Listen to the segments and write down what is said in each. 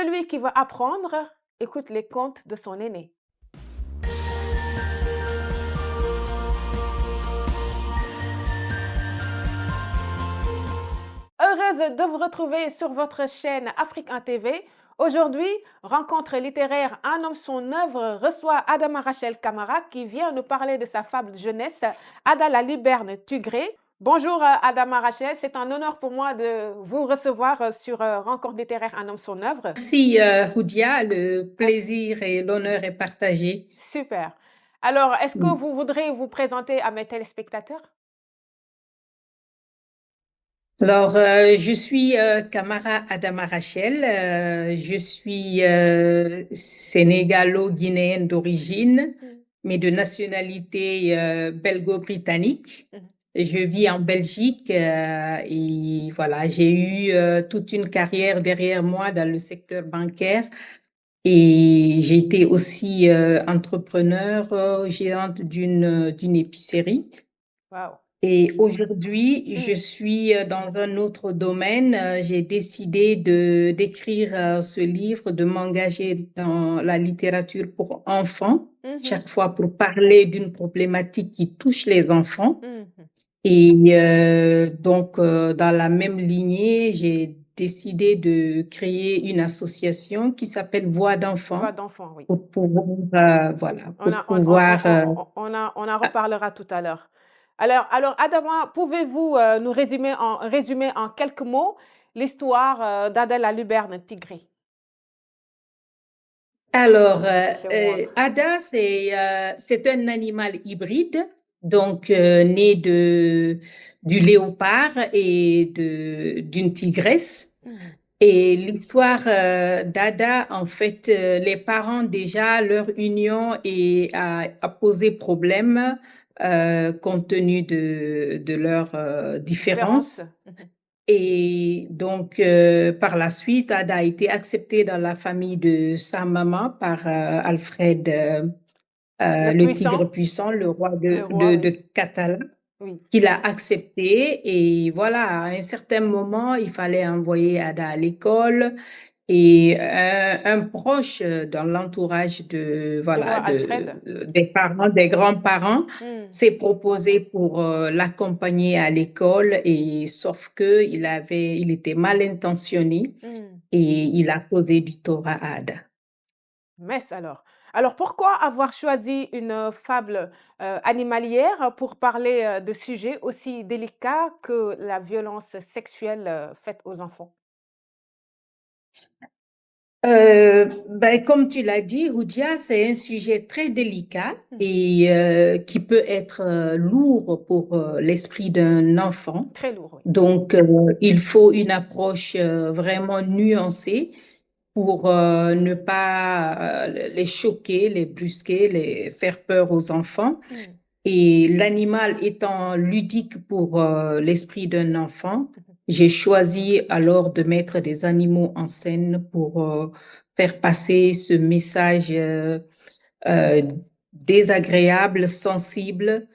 celui qui veut apprendre écoute les contes de son aîné. Heureuse de vous retrouver sur votre chaîne Africain TV. Aujourd'hui, rencontre littéraire Un homme, son œuvre reçoit Adama Rachel Camara qui vient nous parler de sa fable de jeunesse, Ada la Liberne Tugré. Bonjour Adama Rachel, c'est un honneur pour moi de vous recevoir sur Rencontre littéraire Un homme, son œuvre. Merci, Houdia. Le Merci. plaisir et l'honneur est partagé. Super. Alors, est-ce que Mm. vous voudrez vous présenter à mes téléspectateurs? Alors, je suis Camara Adama Rachel. Je suis sénégalo-guinéenne d'origine, Mm, mais de nationalité belgo-britannique. mhm. Je vis en Belgique et voilà, j'ai eu toute une carrière derrière moi dans le secteur bancaire. Et j'ai été aussi entrepreneur, gérante d'une épicerie. Wow. Et aujourd'hui, je Mm, suis dans un autre domaine. J'ai décidé d'écrire ce livre, de m'engager dans la littérature pour enfants, mhm, chaque fois pour parler d'une problématique qui touche les enfants. mhm. Et donc, dans la même lignée, j'ai décidé de créer une association qui s'appelle Voix Voix d'enfants d'enfant, oui. pour pouvoir, voilà, On pour a pouvoir. on en reparlera tout à l'heure. Alors Adama, pouvez-vous, nous résumer en quelques mots l'histoire, d'Adèle la Luberne Tigré? Alors, Je vous montre. Ada, c'est un animal hybride, donc né du léopard et d'une tigresse. Mmh. Et l'histoire d'Ada, en fait, les parents déjà, leur union a posé problème compte tenu de leurs Différence? différences. Mmh. Et donc, par la suite, Ada a été acceptée dans la famille de sa maman par Alfred, Le le tigre puissant? puissant, le roi Le roi, de oui. Catalan, Oui. qu'il a accepté. Et voilà, à un certain moment, il fallait envoyer Ada à l'école. Et un proche dans l'entourage Du roi voilà, Alfred? des parents, des grands-parents, Mmh. s'est proposé pour l'accompagner à l'école. Et sauf que il était mal intentionné Mmh. et il a causé du tort à Ada. Mince alors. Alors pourquoi avoir choisi une, fable, animalière pour parler, de sujets aussi délicats que la violence sexuelle, faite aux enfants? Ben, comme tu l'as dit, Houdia, c'est un sujet très délicat Mmh. et qui peut être lourd pour l'esprit d'un enfant. Très lourd, oui. Donc, il faut une approche vraiment nuancée pour ne pas les choquer, les brusquer, les faire peur aux enfants. Mmh. Et l'animal étant ludique pour l'esprit d'un enfant, j'ai choisi alors de mettre des animaux en scène pour faire passer ce message euh, désagréable, sensible,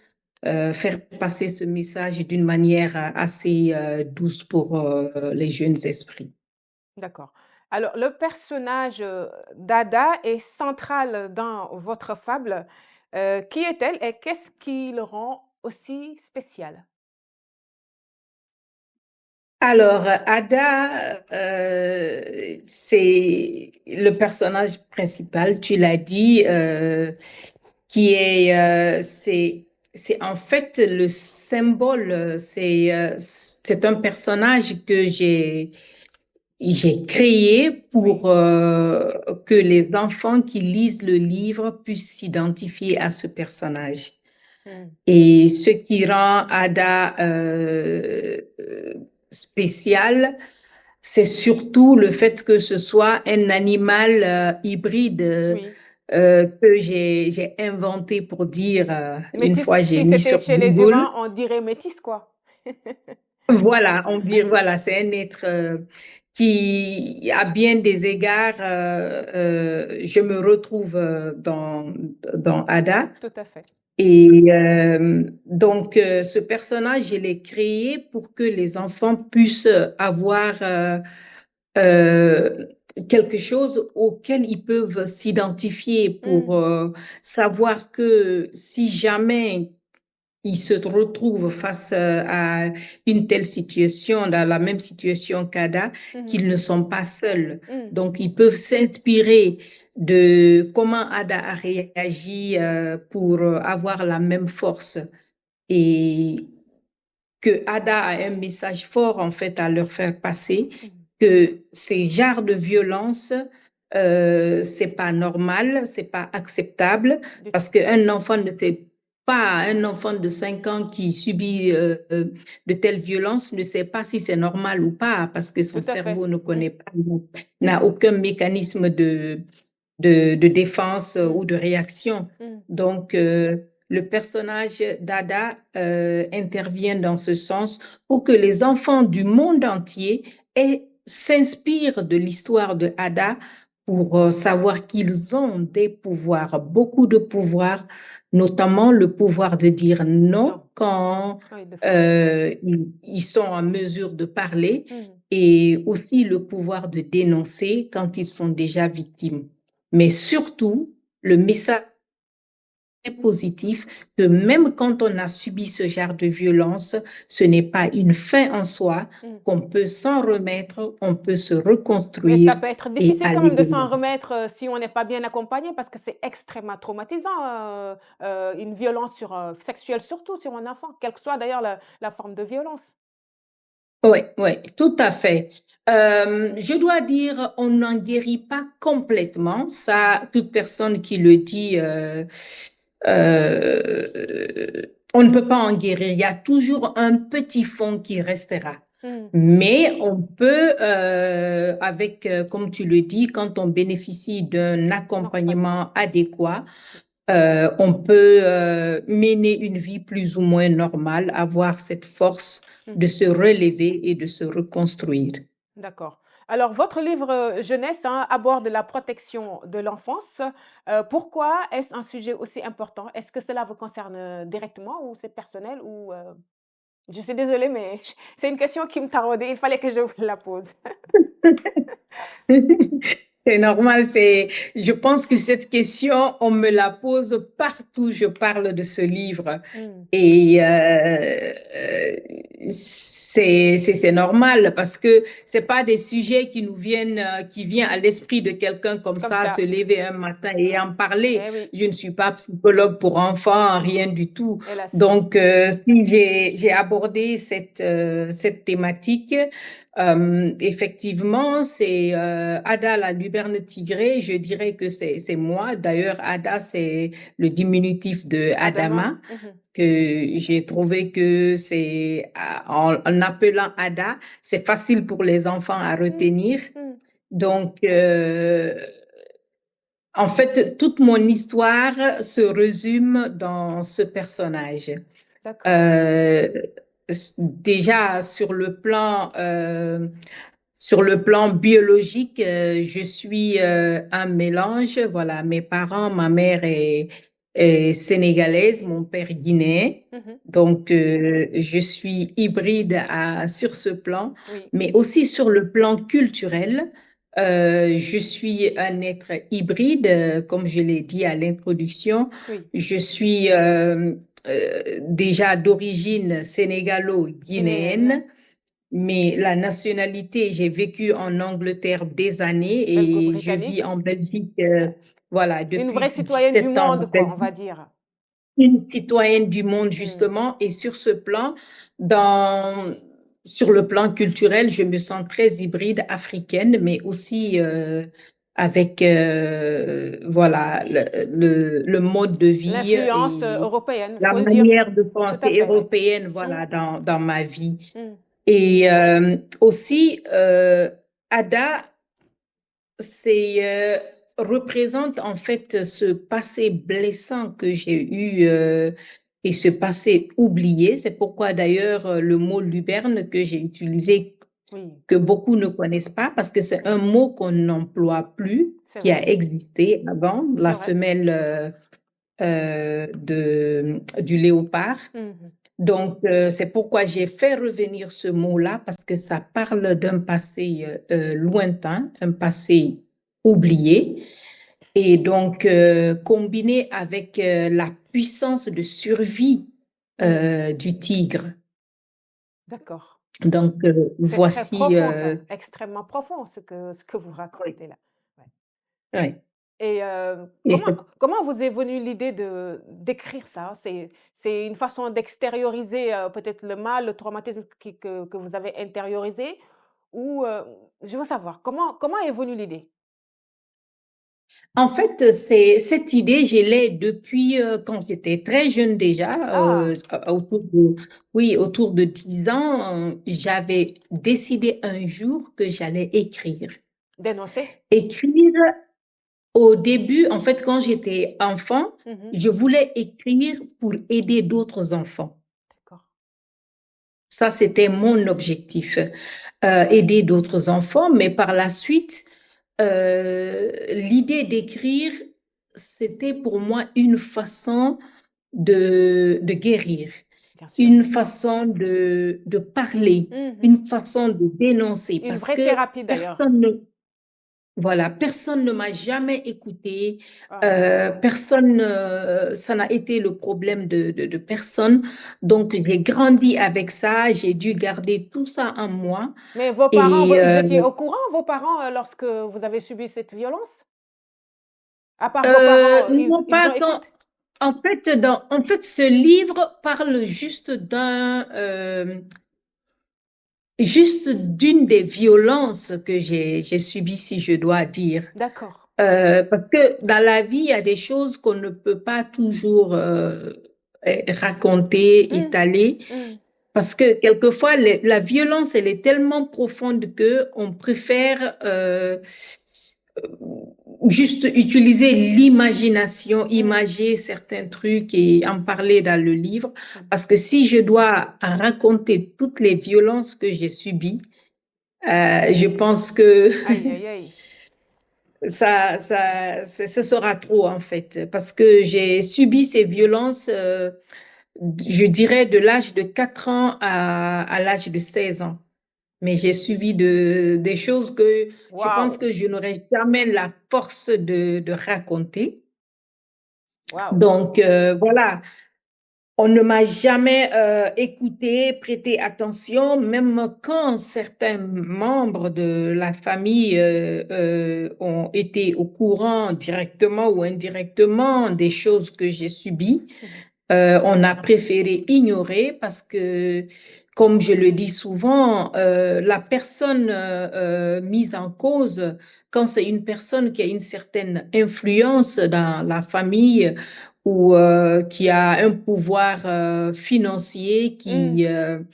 faire passer ce message d'une manière assez douce pour les jeunes esprits. D'accord. Alors le personnage, d'Ada est central dans votre fable. Qui est-elle et qu'est-ce qui le rend aussi spécial? Alors, Ada, c'est le personnage principal, tu l'as dit, qui est, c'est en fait le symbole, c'est un personnage que j'ai créé Oui. pour que les enfants qui lisent le livre puissent s'identifier à ce personnage. Mmh. Et ce qui rend Ada spécial, c'est surtout le fait que ce soit un animal hybride Oui. que j'ai inventé pour dire, une Métis, fois j'ai si mis c'était sur chez les Google. humains, on dirait métis, quoi. Voilà, on dit, voilà, c'est un être qui, à bien des égards, je me retrouve dans Ada. Tout à fait. Et donc, ce personnage, je l'ai créé pour que les enfants puissent avoir, euh, quelque chose auquel ils peuvent s'identifier pour Mm, savoir que si jamais ils se retrouvent face à une telle situation, dans la même situation qu'Ada, mhm, qu'ils ne sont pas seuls. mm. Donc, ils peuvent s'inspirer de comment Ada a réagi pour avoir la même force et que Ada a un message fort en fait à leur faire passer, Mhm. que ces genres de violence, c'est pas normal, c'est pas acceptable, Du parce tout. qu'un enfant ne sait pas, un enfant de 5 ans qui subit de telles violences ne sait pas si c'est normal ou pas, parce que son Tout à fait. cerveau ne Mm, connaît pas, n'a aucun mécanisme de défense ou mm, de réaction. mm. Donc, le personnage d'Ada intervient dans ce sens pour que les enfants du monde entier s'inspirent de l'histoire de Ada pour savoir qu'ils ont des pouvoirs, beaucoup de pouvoirs, notamment le pouvoir de dire non Non, quand quand il le faut. ils sont en mesure de parler Mm. et aussi le pouvoir de dénoncer quand ils sont déjà victimes. Mais surtout, le message est positif que même quand on a subi ce genre de violence, ce n'est pas une fin en soi, Mm. qu'on peut s'en remettre, on peut se Mais ça reconstruire peut être et difficile quand aller même de de s'en l'avant. remettre, si on n'est pas bien accompagné parce que c'est extrêmement traumatisant, une violence sexuelle surtout sur un enfant, quelle que soit d'ailleurs la forme de violence. Oui, oui, tout à fait. Je dois dire, on n'en guérit pas complètement. Ça, toute personne qui le dit, on ne peut pas en guérir. Il y a toujours un petit fond qui restera. Mmh. Mais on peut, avec, comme tu le dis, quand on bénéficie d'un Un accompagnement. accompagnement adéquat, on peut mener une vie plus ou moins normale, avoir cette force de Mmh. se relever et de se reconstruire. D'accord. Alors votre livre, jeunesse, hein, aborde la protection de l'enfance. Pourquoi est-ce un sujet aussi important? Est-ce que cela vous concerne, directement ou c'est personnel ou, Je suis désolée mais c'est une question qui me taraudait, il fallait que je vous la pose. C'est normal, je pense que cette question, on me la pose partout, je parle de ce livre. Mmh. Et c'est normal parce que c'est pas des sujets qui nous viennent, qui viennent à l'esprit de quelqu'un comme Comme ça, se ça. lever un matin et en parler. Eh oui, Je ne suis pas psychologue pour enfants, rien du tout. hélas. Donc, si j'ai abordé cette thématique, effectivement, c'est Ada la luberne tigrée. Je dirais que c'est moi. D'ailleurs, Ada, c'est le diminutif de Adama. Adama, Mmh. que j'ai trouvé que c'est en appelant Ada, c'est facile pour les enfants à Mmh. retenir. Mmh. Donc, en fait, toute mon histoire se résume dans ce personnage. D'accord. Euh, déjà sur le plan biologique, je suis un mélange. Voilà, mes parents, ma mère est sénégalaise, mon père guinéen. Mmh. Donc, je suis hybride sur ce plan, Oui, mais aussi sur le plan culturel. Je suis un être hybride, comme je l'ai dit à l'introduction. oui. Je suis déjà d'origine Guinéenne, sénégalo-guinéenne, mais la nationalité, j'ai vécu en Angleterre des années et je vis belgo-britannique. en Belgique, voilà, Une vraie depuis citoyenne du 17 ans en monde quoi, on va Belgique, dire. une citoyenne du monde Mmh. justement. Et sur ce plan, sur le plan culturel, je me sens très hybride africaine, mais aussi avec voilà, le mode de vie L'influence, et européenne, la faut le dire. manière de Tout à penser fait, oui. européenne, Mmh. voilà, dans ma vie. Mmh. Et aussi, Ada, représente en fait ce passé blessant que j'ai eu et ce passé oublié. C'est pourquoi d'ailleurs le mot luberne que j'ai utilisé, Oui, que beaucoup ne connaissent pas, parce que c'est un mot qu'on n'emploie plus, c'est qui a vrai, existé avant, c'est la vrai. femelle du léopard. Mmh. Donc, c'est pourquoi j'ai fait revenir ce mot-là, parce que ça parle d'un passé lointain, un passé oublié. Et donc, combiné avec la puissance de survie Mmh. du tigre. D'accord. Donc, C'est très voici. profond ça, extrêmement profond ce que vous Oui, racontez là. Ouais. oui. Et Et comment vous est venue l'idée d'écrire ça? C'est une façon d'extérioriser, peut-être le mal, le traumatisme que vous avez intériorisé? Ou, je veux savoir comment est venue l'idée? en fait, c'est cette idée, je l'ai depuis quand j'étais très jeune déjà, Ah! oui, autour de 10 ans, j'avais décidé un jour que j'allais écrire. Dénoncer? Écrire au début, en fait, quand j'étais enfant, Mmh. je voulais écrire pour aider d'autres enfants. D'accord. Ça, c'était mon objectif, aider d'autres enfants. Mais par la suite, l'idée d'écrire, c'était pour moi une façon de guérir, Bien sûr. une façon de parler, Mmh. une façon de dénoncer, Une parce vraie que thérapie d'ailleurs. personne ne, voilà, personne ne m'a jamais écoutée, Ah wow! personne, ça n'a été le problème de personne. Donc, j'ai grandi avec ça, j'ai dû garder tout ça en moi. Mais vos parents, Et ils étaient au courant, vos parents, lorsque vous avez subi cette violence? À part vos euh, parents, non ils pas ont dans, écouté? en fait, ce livre parle juste d'une des violences que j'ai subies, si je dois dire. D'accord. Parce que dans la vie, il y a des choses qu'on ne peut pas toujours raconter, Mmh. étaler, Mmh. parce que quelquefois, la violence, elle est tellement profonde que on préfère juste utiliser l'imagination, Mmh. imager certains trucs et en parler dans le livre. Mmh. Parce que si je dois raconter toutes les violences que j'ai subies, je pense que Aïe, aïe, aïe. ce sera trop en fait, parce que j'ai subi ces violences, je dirais, de l'âge de 4 ans à l'âge de 16 ans. Mais j'ai subi des choses que je pense Waouh! que je n'aurais jamais la force de raconter. Waouh! Donc, voilà, on ne m'a jamais écouté, prêté attention, même quand certains membres de la famille ont été au courant directement ou indirectement des choses que j'ai subies. Mmh. On a préféré ignorer parce que, comme je le dis souvent, la personne mise en cause, quand c'est une personne qui a une certaine influence dans la famille ou qui a un pouvoir financier Mmh.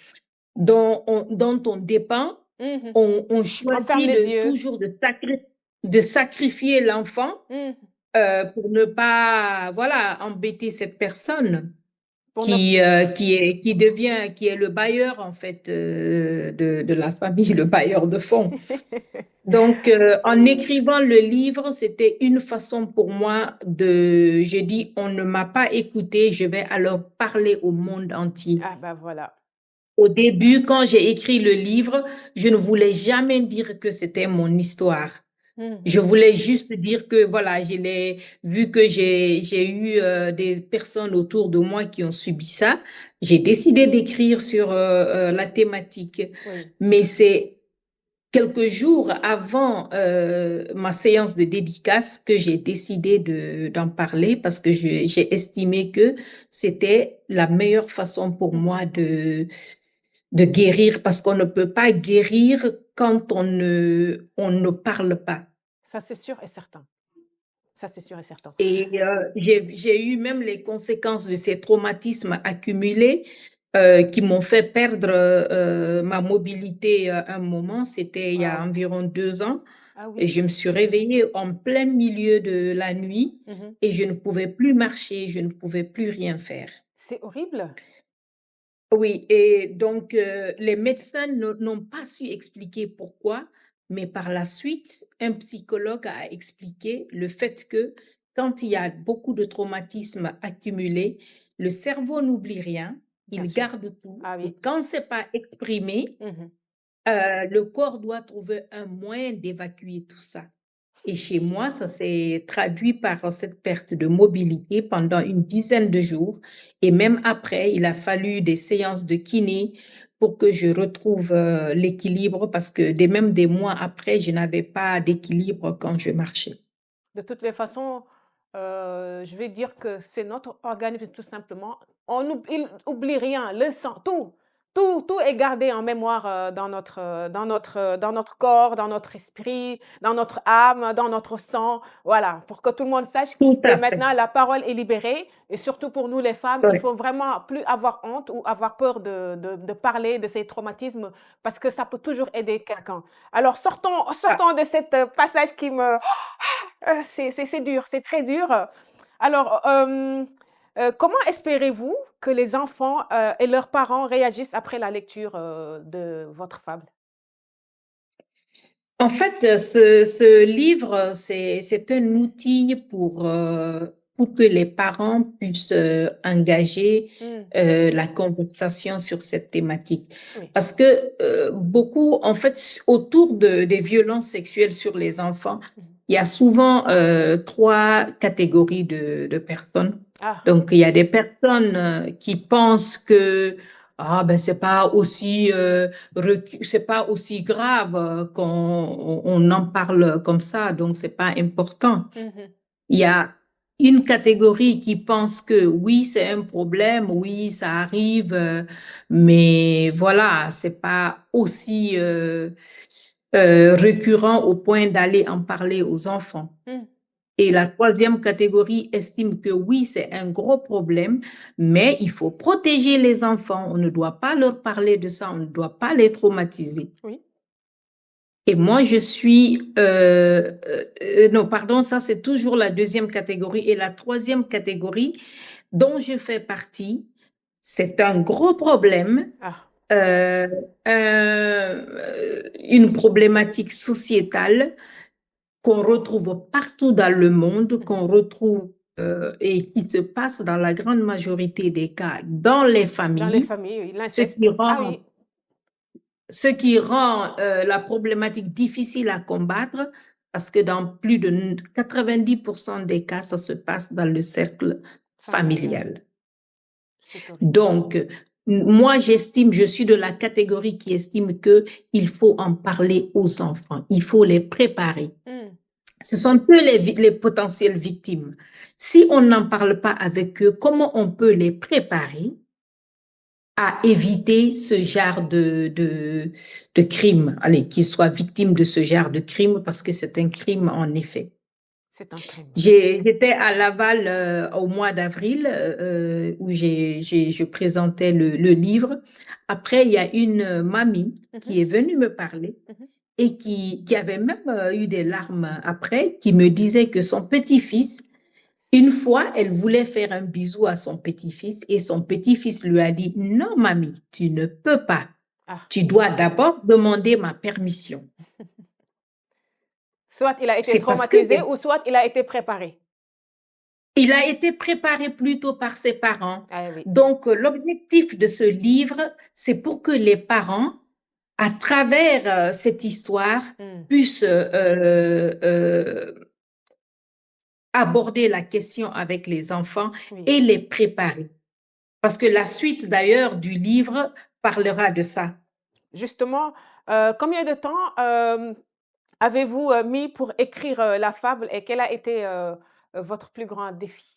dont on dépend, Mmh. on On ferme choisit les yeux. toujours de sacrifier l'enfant Mmh. pour ne pas, voilà, embêter cette personne Pour ne qui est le bailleur, en fait, de la famille, le bailleur de fonds. Donc, en écrivant le livre, c'était une façon pour moi je dis, on ne m'a pas écouté, je vais alors parler au monde entier. Ah bah voilà. Au début, quand j'ai écrit le livre, je ne voulais jamais dire que c'était mon histoire. Je Mmh. voulais juste dire que voilà, vu que j'ai eu des personnes autour de moi qui ont subi ça, j'ai décidé d'écrire sur la thématique. Oui. Mais c'est quelques jours avant ma séance de dédicace que j'ai décidé d'en parler parce que j'ai estimé que c'était la meilleure façon pour Mmh moi mh, mmh. de guérir parce qu'on ne peut pas guérir quand on ne parle pas. Ça, c'est sûr et certain. Ça, c'est sûr et certain. Et j'ai eu même les conséquences de ces traumatismes accumulés qui m'ont fait perdre ma mobilité un moment. C'était il y a Waouh! environ 2 ans. Ah Et oui. je me suis réveillée en plein milieu de la nuit Mmh. et je ne pouvais plus marcher, je ne pouvais plus rien faire. C'est horrible. Oui, et donc les médecins n'ont pas su expliquer pourquoi, mais par la suite, un psychologue a expliqué le fait que quand il y a beaucoup de traumatismes accumulés, le cerveau n'oublie rien, Bien Ils sûr. gardent tout Ah et oui. quand c'est pas exprimé, Mmh. le corps doit trouver un moyen d'évacuer tout ça. Et chez moi, ça s'est traduit par cette perte de mobilité pendant une dizaine de jours. Et même après, il a fallu des séances de kiné pour que je retrouve l'équilibre parce que même des mois après, je n'avais pas d'équilibre quand je marchais. De toutes les façons, je vais dire que c'est notre organisme tout simplement. Il oublie rien, le sang, tout est gardé en mémoire, dans notre corps, dans notre esprit, dans notre âme, dans notre sang. Voilà, pour que tout le monde sache Tout que à fait. maintenant la parole est libérée et surtout pour nous les femmes, il Ouais. faut vraiment plus avoir honte ou avoir peur de parler de ces traumatismes parce que ça peut toujours aider quelqu'un. Alors Ah, sortons de cette, passage qui me c'est dur, c'est très dur. Alors, comment espérez-vous que les enfants, et leurs parents réagissent après la lecture, de votre fable? en fait, ce livre, c'est un outil pour que les parents puissent engager Mmh, la conversation sur cette thématique. oui. Parce que beaucoup, en fait, autour des violences sexuelles sur les enfants, Mmh. il y a souvent trois catégories de personnes. Ah, Donc, il y a des personnes qui pensent que ah ben c'est pas aussi c'est pas aussi grave qu'on en parle comme ça, donc c'est pas important. mmh. Il y a une catégorie qui pense que oui, c'est un problème, oui, ça arrive, mais voilà, c'est pas aussi récurrent au point d'aller en parler aux enfants. Mmh. Et la troisième catégorie estime que oui, c'est un gros problème, mais il faut protéger les enfants. On ne doit pas leur parler de ça, on ne doit pas les traumatiser. Oui. Et moi, je suis... non, pardon, ça c'est toujours la deuxième catégorie. Et la troisième catégorie dont je fais partie, c'est un gros problème, Ah. euh, une problématique sociétale qu'on retrouve partout dans le monde, Mmh. qu'on retrouve et qui se passe dans la grande majorité des cas dans les Dans les familles, familles, oui, ce qui l'inceste. Ah rend, oui. ce qui rend la problématique difficile à combattre parce que dans plus de 90% des cas, ça se passe dans le cercle Familial. familial. C'est horrible. Donc, moi, j'estime, je suis de la catégorie qui estime que il faut en parler aux enfants, il faut les préparer. Mmh. Ce sont eux les potentielles victimes. Si on n'en parle pas avec eux, comment on peut les préparer à éviter ce genre de crime, allez, qu'ils soient victimes de ce genre de crime, parce que c'est un crime en effet. C'est un crime, oui. J'étais à Laval au mois d'avril où je présentais le livre. Après, il y a une mamie Mmh. qui est venue me parler Mmh. et qui avait même eu des larmes après, qui me disait que son petit-fils, une fois, elle voulait faire un bisou à son petit-fils et son petit-fils lui a dit, non, mamie, tu ne peux pas. Ah. Tu dois d'abord demander ma permission. Soit il a été C'est parce que traumatisé ou soit il a été préparé. il a été préparé plutôt par ses parents. Ah oui. Donc, l'objectif de ce livre, c'est pour que les parents, à travers cette histoire, Mmh. puissent aborder la question avec les enfants Oui. et les préparer. Parce que la suite d'ailleurs du livre parlera de ça. Justement, combien de temps, avez-vous, mis pour écrire, la fable et quel a été, votre plus grand défi?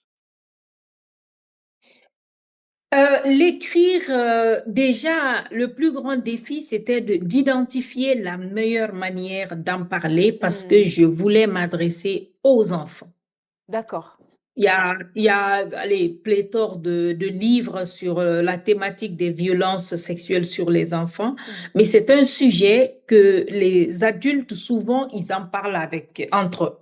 L'écrire, déjà, le plus grand défi, c'était d'identifier la meilleure manière d'en parler parce que Mmh. je voulais m'adresser aux enfants. D'accord. Il y a allez, pléthore de livres sur la thématique des violences sexuelles sur les enfants, Mmh. mais c'est un sujet que les adultes, souvent, ils en parlent entre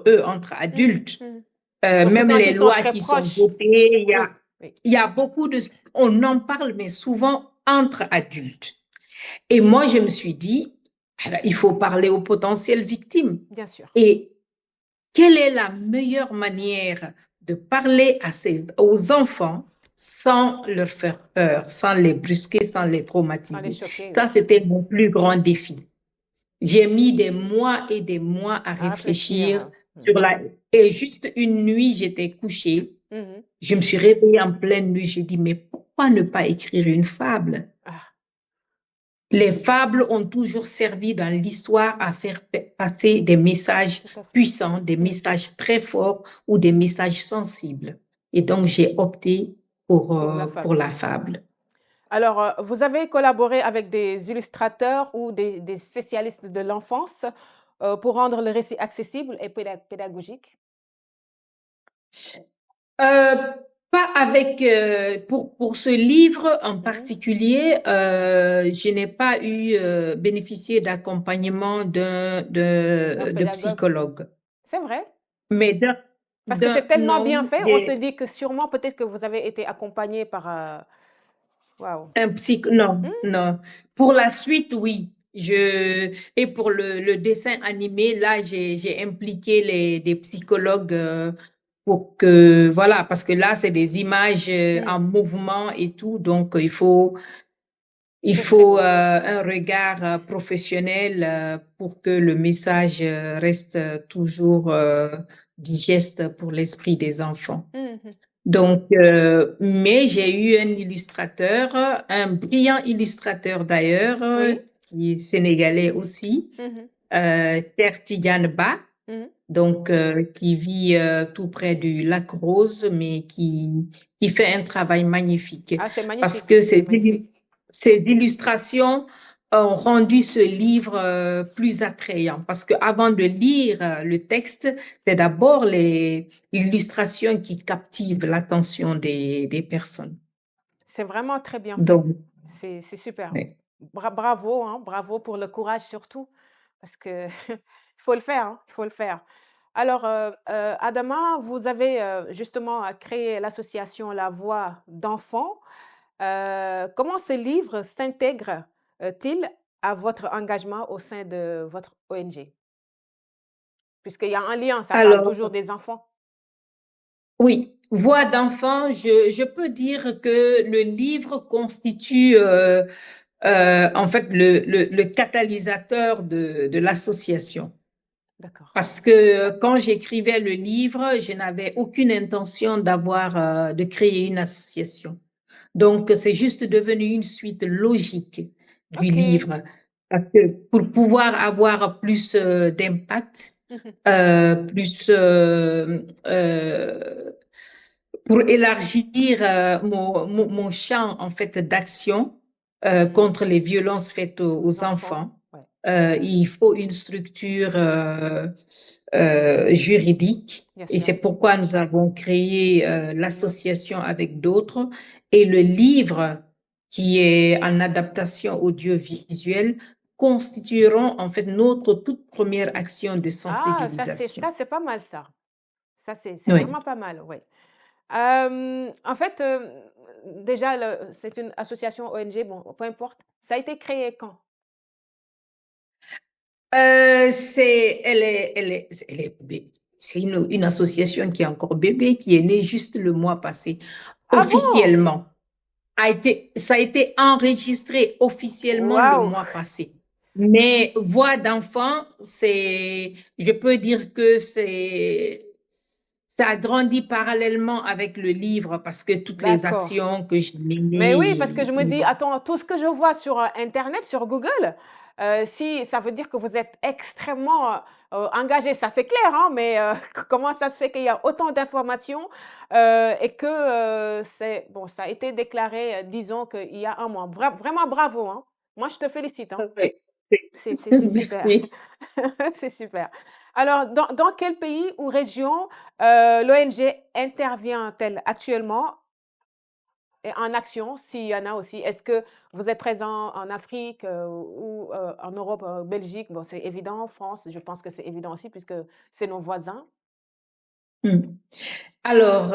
eux, entre Mmh. adultes. Mmh. Surtout Même quand les ils sont lois très qui sont proches. votées, Oui, oui, il y a beaucoup de... On en parle, mais souvent entre adultes. Et moi, je me suis dit, ah ben, il faut parler aux potentielles victimes. bien sûr. Et quelle est la meilleure manière de parler aux enfants sans leur faire peur, sans les brusquer, sans les Sans les traumatiser. choquer, Ça, oui. c'était mon plus grand défi. J'ai mis des mois et des mois à À réfléchir. réfléchir sur la... Et juste une nuit, j'étais couchée. Mhm. Je me suis réveillée en pleine nuit. Je dis, mais pourquoi ne pas écrire une fable? Ah, Les fables ont toujours servi dans l'histoire à faire passer des messages tout à fait. puissants, des messages très forts ou des messages sensibles. Et donc, j'ai opté Pour la pour fable. la fable. Alors, vous avez collaboré avec des illustrateurs ou des spécialistes de l'enfance pour rendre le récit accessible et pédagogique? Euh, Pas avec, pour ce livre en Mhm. particulier, je n'ai pas eu bénéficié d'accompagnement Un de pédagogue. psychologue. C'est vrai. Mais Parce que c'est tellement bien non, fait, on se dit que sûrement peut-être que vous avez été accompagné par... Waouh. non, Hmm. non. Pour la suite, oui. Et pour le dessin animé, là, j'ai impliqué des psychologues pour que, voilà, parce que là, c'est des images en Hmm. mouvement et tout, donc il C'est très faut beau. un regard professionnel pour que le message reste toujours digeste pour l'esprit des enfants. Mhm. Donc, mais j'ai eu un illustrateur, un brillant illustrateur d'ailleurs, Oui. qui est sénégalais aussi, Mhm. Ter Tidiane Ba, Mhm. donc qui vit tout près du lac Rose, mais qui fait un travail magnifique Ah, c'est parce magnifique. que C'est magnifique. ces illustrations ont rendu ce livre plus attrayant. Parce que avant de lire le texte, c'est d'abord l'illustration qui captive l'attention des personnes. C'est vraiment très bien fait. Donc, C'est super. ouais. Bravo, hein, bravo pour le courage surtout, parce que il faut le faire, hein, il faut le faire. Alors, Adama, vous avez justement créé l'association La Voix d'enfants. Comment ce livre s'intègre-t-il à votre engagement au sein de votre ONG? Puisqu'il y a un lien, ça parle Alors, toujours des enfants. oui, Voix d'enfant, je peux dire que le livre constitue en fait le catalyseur de l'association. D'accord. Parce que quand j'écrivais le livre, je n'avais aucune intention de créer une association. Donc, c'est juste devenu une suite logique du Ok. livre. Parce que pour pouvoir avoir plus d'impact, Mhm. plus pour élargir mon champ en fait d'action contre les violences faites Aux aux enfants. enfants, Ouais. il faut une structure juridique Bien et sûr. c'est pourquoi nous avons créé l'association avec d'autres et le livre qui est en adaptation audiovisuelle constitueront en fait notre toute première action de Ah, sensibilisation. ça, c'est pas mal ça. Ça, c'est Oui. vraiment pas mal, oui. En fait, déjà, c'est une association ONG, bon, peu importe. Ça a été créé quand? C'est une association qui est encore bébé, qui est née juste le mois passé, Ah bon? officiellement. Ça a été enregistré officiellement le Waouh! mois passé. Mais Voix d'enfant, je peux dire que ça a grandi parallèlement avec le livre parce que toutes les D'accord. actions que j'ai Mais oui, parce que menées, je me dis: «Attends, tout ce que je vois sur, internet, sur Google, si ça veut dire que vous êtes extrêmement, engagés». Ça, c'est clair, hein, mais comment ça se fait qu'il y a autant d'informations, et que, c'est bon, ça a été déclaré, disons qu'il y a un mois. Vraiment bravo, hein. Moi, je te félicite, hein. oui. C'est super. Merci. C'est super. Alors, dans quel pays ou région, l'ONG intervient-elle actuellement et en action, s'il y en a aussi? Est-ce que vous êtes présent en Afrique, ou en Europe, Belgique? Bon, c'est évident, France, je pense que c'est évident aussi puisque c'est nos voisins. Hmm. Alors,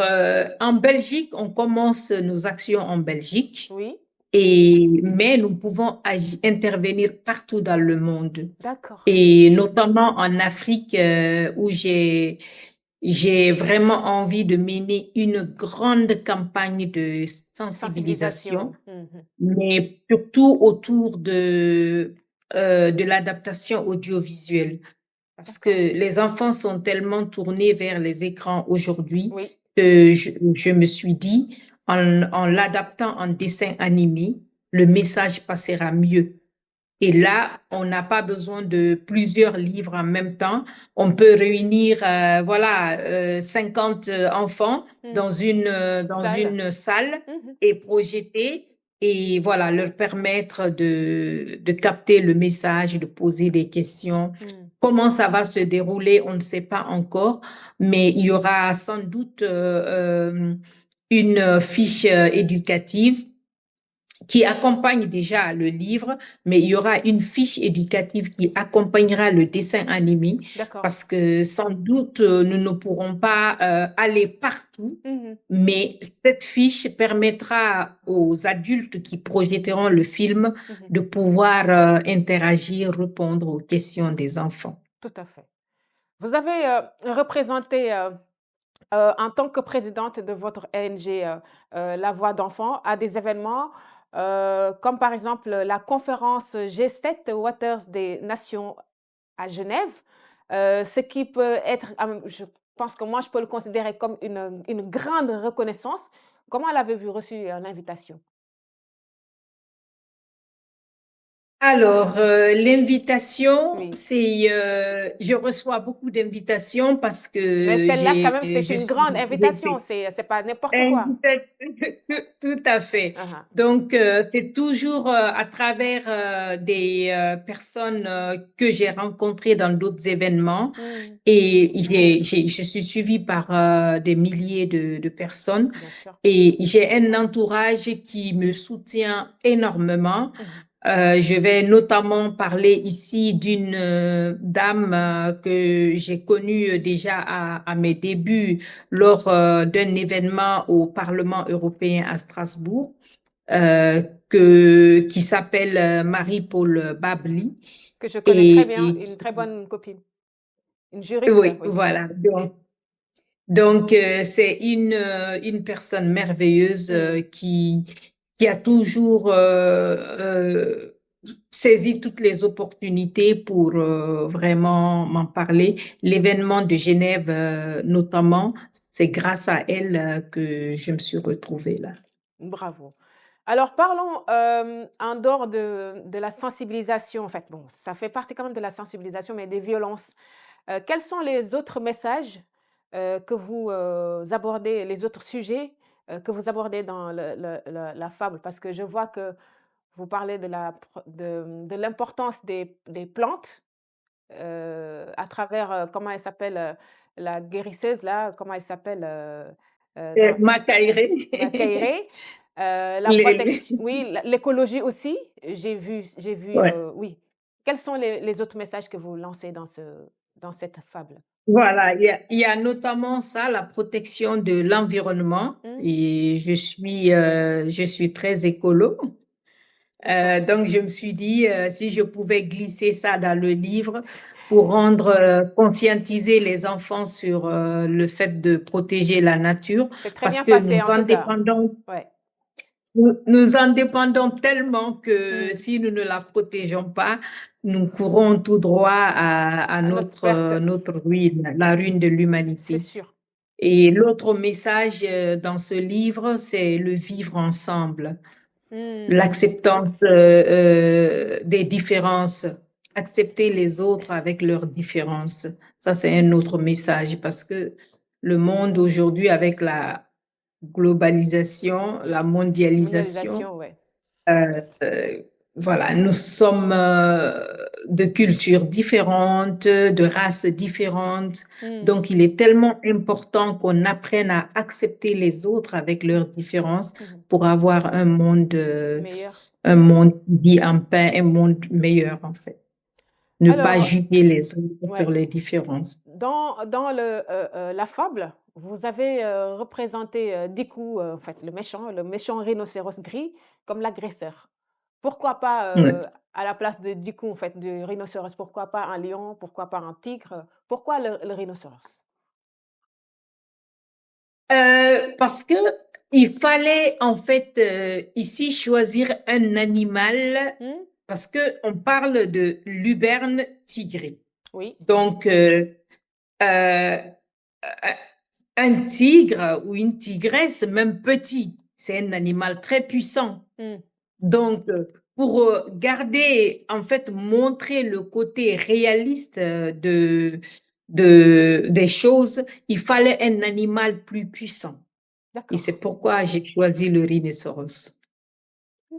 en Belgique, on commence nos actions en Belgique, Oui? mais nous pouvons intervenir partout dans le monde D'accord. et notamment en Afrique où J'ai vraiment envie de mener une grande campagne de sensibilisation, Sensibilisation. Mmh. mais surtout autour de l'adaptation audiovisuelle. Parce que D'accord. les enfants sont tellement tournés vers les écrans aujourd'hui Oui, que je me suis dit, en l'adaptant en dessin animé, le message passera mieux. Et là, on n'a pas besoin de plusieurs livres en même temps. On peut réunir, voilà, 50 enfants mmh. dans Salle. une salle Mmh. et projeter et voilà, leur permettre de capter le message, de poser des questions. Mmh. Comment ça va se dérouler, on ne sait pas encore, mais il y aura sans doute une fiche éducative qui accompagne déjà le livre, mais il y aura une fiche éducative qui accompagnera le dessin animé D'accord. parce que sans doute nous ne pourrons pas aller partout, Mmh. mais cette fiche permettra aux adultes qui projetteront le film Mmh. de pouvoir interagir, répondre aux questions des enfants. Tout à fait. Vous avez, représenté, en tant que présidente de votre ONG, La Voix d'enfants, à des événements, comme par exemple, la conférence G7 Waters des Nations à Genève, ce qui peut être, je pense que moi je peux le considérer comme une grande reconnaissance. Comment l'avez-vous reçu, l'invitation? Alors, l'invitation, Oui, je reçois beaucoup d'invitations parce mais que celle-là quand même c'est je une suis, grande invitation, c'est pas n'importe quoi. Invita- Tout à fait. Hein, hein. Donc, c'est toujours à travers des personnes que j'ai rencontrées dans d'autres événements Mmh, et je suis suivie par des milliers de personnes bien sûr. et j'ai un entourage qui me soutient énormément. Mmh. Je vais notamment parler ici d'une dame que j'ai connue déjà à mes débuts lors d'un événement au Parlement européen à Strasbourg, qui s'appelle Marie-Paul Babli. Que je connais très bien, Et une très bonne copine, une juriste, oui, oui. voilà. Donc, c'est une personne merveilleuse Mmh. qui a toujours saisi toutes les opportunités pour vraiment m'en parler. L'événement de Genève, notamment, c'est grâce à elle que je me suis retrouvée là. Bravo. Alors parlons, en dehors de la sensibilisation, en fait, bon, ça fait partie quand même de la sensibilisation, mais des violences. Quels sont les autres messages, que vous, abordez, les autres sujets, que vous abordez dans la fable? Parce que je vois que vous parlez de l'importance des plantes, à travers, comment elle s'appelle, la guérisseuse là, comment elle s'appelle, dans Macaïré, Macairé, la les- protection oui, l'écologie aussi, j'ai vu, ouais. oui. Quels sont les autres messages que vous lancez dans cette fable? Voilà, il y a notamment ça, la protection de l'environnement. Mmh, Et je suis très écolo. d'accord. Donc, je me suis dit, si je pouvais glisser ça dans le livre pour rendre, conscientiser les enfants sur le fait de protéger la nature, C'est très parce bien que passé en tout cas. Ouais. nous en dépendons tellement que Mmh. si nous ne la protégeons pas, nous courons tout droit à À notre perte, notre ruine, la ruine de c'est l'humanité. sûr. Et l'autre message dans ce livre, c'est le vivre ensemble, Mmh. l'acceptance des différences, accepter les autres avec leurs différences. Ça, c'est un autre message parce que le monde aujourd'hui, avec la globalisation, la mondialisation, Mondialisation, ouais. euh, voilà, nous sommes de cultures différentes, de races différentes. Mmh. Donc, il est tellement important qu'on apprenne à accepter les autres avec leurs différences Mmh mh. pour avoir Meilleur. un monde qui vit en paix, un monde meilleur, en fait. Ne pas Alors, juger les autres sur ouais, les différences. dans la fable, vous avez, représenté, Dikou, en fait, le méchant rhinocéros gris comme l'agresseur. Pourquoi pas, Ouais. à la place de Dikou, en fait, du rhinocéros, pourquoi pas un lion? Pourquoi pas un tigre? Pourquoi le rhinocéros? Parce que il fallait en fait ici choisir un animal Hmm? parce que on parle de luberne tigré. Oui. Donc euh, un tigre ou une tigresse, même petit, c'est un animal très puissant. Hmm. Donc pour garder, en fait, montrer le côté réaliste des choses, il fallait un animal plus puissant. Et c'est D'accord. pourquoi j'ai choisi le rhinocéros.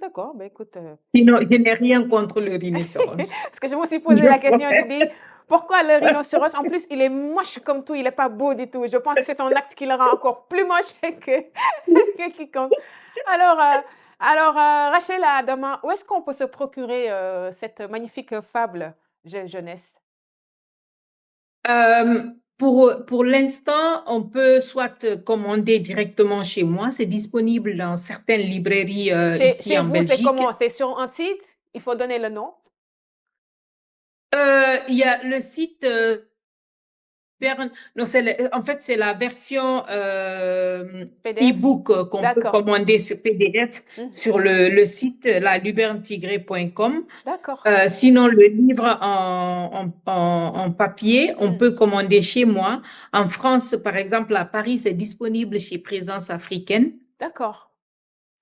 D'accord. Ben écoute, Sinon, je n'ai rien contre le rhinocéros. parce que je me suis posé la question, j'ai dit, pourquoi le rhinocéros? En plus, il est moche comme tout, il est pas beau du tout. Je pense que c'est son acte qui le rend encore plus moche que, que quiconque. Alors, Rachel Adama, où est-ce qu'on peut se procurer cette magnifique fable jeunesse? Pour l'instant, on peut soit commander directement chez moi. C'est disponible dans certaines librairies ici Chez en vous, c'est Belgique. comment? C'est sur un site? Il faut donner le nom? Il y a le site non, en fait, c'est la version PDF? e-book qu'on peut D'accord. commander sur PDF Mhm. sur le site lalubernetigré.com. D'accord. Sinon, le livre en papier, on Mm. peut commander chez moi. En France, par exemple, à Paris, c'est disponible chez Présence africaine. D'accord.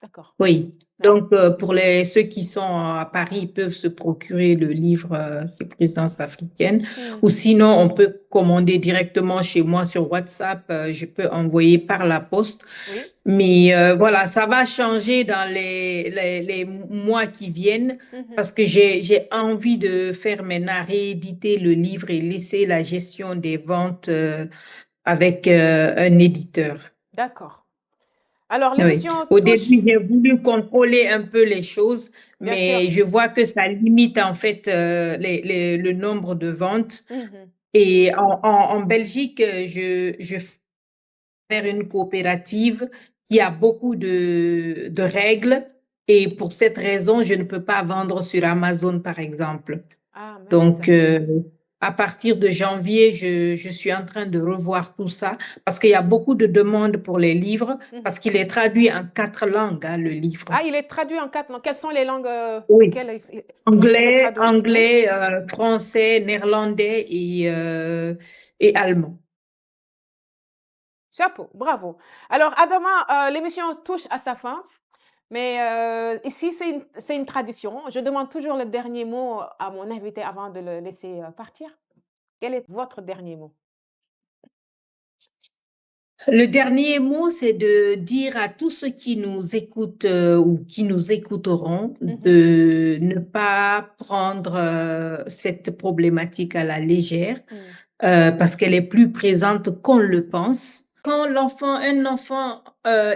D'accord. Oui. Ouais. Donc, pour ceux qui sont à Paris, ils peuvent se procurer le livre chez Présence africaine. Mm. Ou sinon, on peut commander directement chez moi sur WhatsApp. Je peux envoyer par la poste. Oui. Mais voilà, ça va changer dans les mois qui viennent Mhm. parce que j'ai envie de faire maintenant rééditer le livre et laisser la gestion des ventes avec un éditeur. D'accord. Alors, Oui. l'émission Au début, touche, j'ai voulu contrôler un peu les choses, bien sûr. mais je vois que ça limite en fait le nombre de ventes. Mhm. Et en Belgique, je faire une coopérative qui a beaucoup de règles et pour cette raison, je ne peux pas vendre sur Amazon, par exemple. Ah, mince. Donc, à partir de janvier, je suis en train de revoir tout ça parce qu'il y a beaucoup de demandes pour les livres Mhm. parce qu'il est traduit en 4 langues, hein, le livre. Ah, il est traduit en 4 langues. Quelles sont les langues Oui. lesquelles il est Anglais, traduit? Oui? anglais, français, néerlandais et allemand. Chapeau, bravo. Alors, Adama, l'émission touche à sa fin, mais ici, c'est une tradition. Je demande toujours le dernier mot à mon invité avant de le laisser partir. Quel est votre dernier mot? Le dernier mot, c'est de dire à tous ceux qui nous écoutent ou qui nous écouteront Mhm. de ne pas prendre cette problématique à la légère Mm. parce qu'elle est plus présente qu'on le pense. Quand un enfant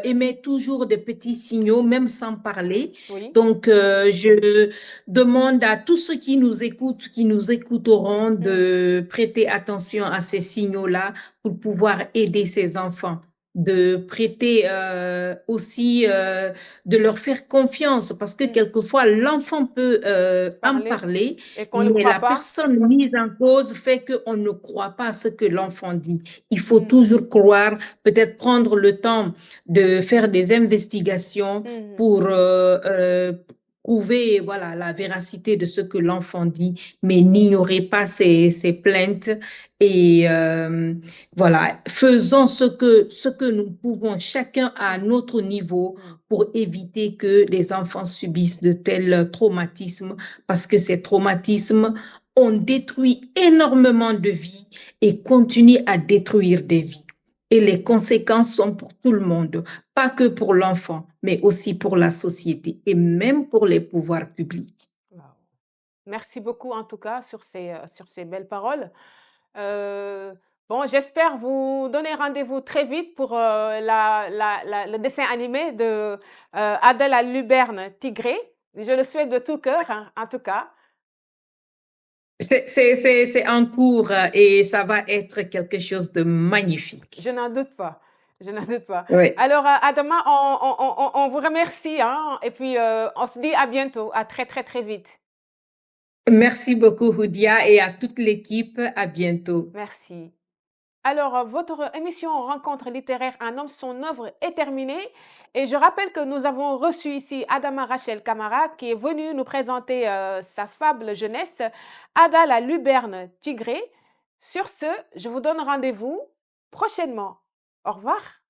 émet toujours des petits signaux, même sans parler, Oui. donc je demande à tous ceux qui nous écoutent, qui nous écouteront, Mm. de prêter attention à ces signaux-là pour pouvoir aider ces enfants, de prêter aussi, de leur faire confiance, parce que Mm. quelquefois l'enfant peut en Parler parler, et qu'on ne le mais croit la pas. personne mise en cause fait qu'on ne croit pas à ce que l'enfant dit. Il faut Mm. toujours croire, peut-être prendre le temps de faire des investigations Mhm. pour prouver voilà, la véracité de ce que l'enfant dit, mais n'ignorez pas ses plaintes et voilà, faisons ce que nous pouvons chacun à Mm. notre niveau Mm. pour éviter que les enfants subissent de tels traumatismes parce que ces traumatismes ont détruit énormément de vies et continuent à détruire des vies. Et les conséquences sont pour tout le monde, pas que pour l'enfant, mais aussi pour la société et même pour les pouvoirs publics. Wow. Merci beaucoup en tout cas sur ces belles paroles. Bon, j'espère vous donner rendez-vous très vite pour le dessin animé de Adèle à Luberne Tigré. Je le souhaite de tout cœur, hein, en tout cas. C'est en cours et ça va être quelque chose de Je magnifique. n'en doute pas. Je n'en doute pas. Oui. Alors, Adama, on vous remercie, hein, et puis on se dit à bientôt, à très, très, très vite. Merci beaucoup, Houdia, et à toute l'équipe. À bientôt. Merci. Alors, votre émission Rencontre littéraire, un homme, son œuvre est terminée. Et je rappelle que nous avons reçu ici Adama Rachel Camara qui est venue nous présenter sa fable jeunesse, Ada la Luberne Tigrée. Sur ce, je vous donne rendez-vous prochainement. Au revoir.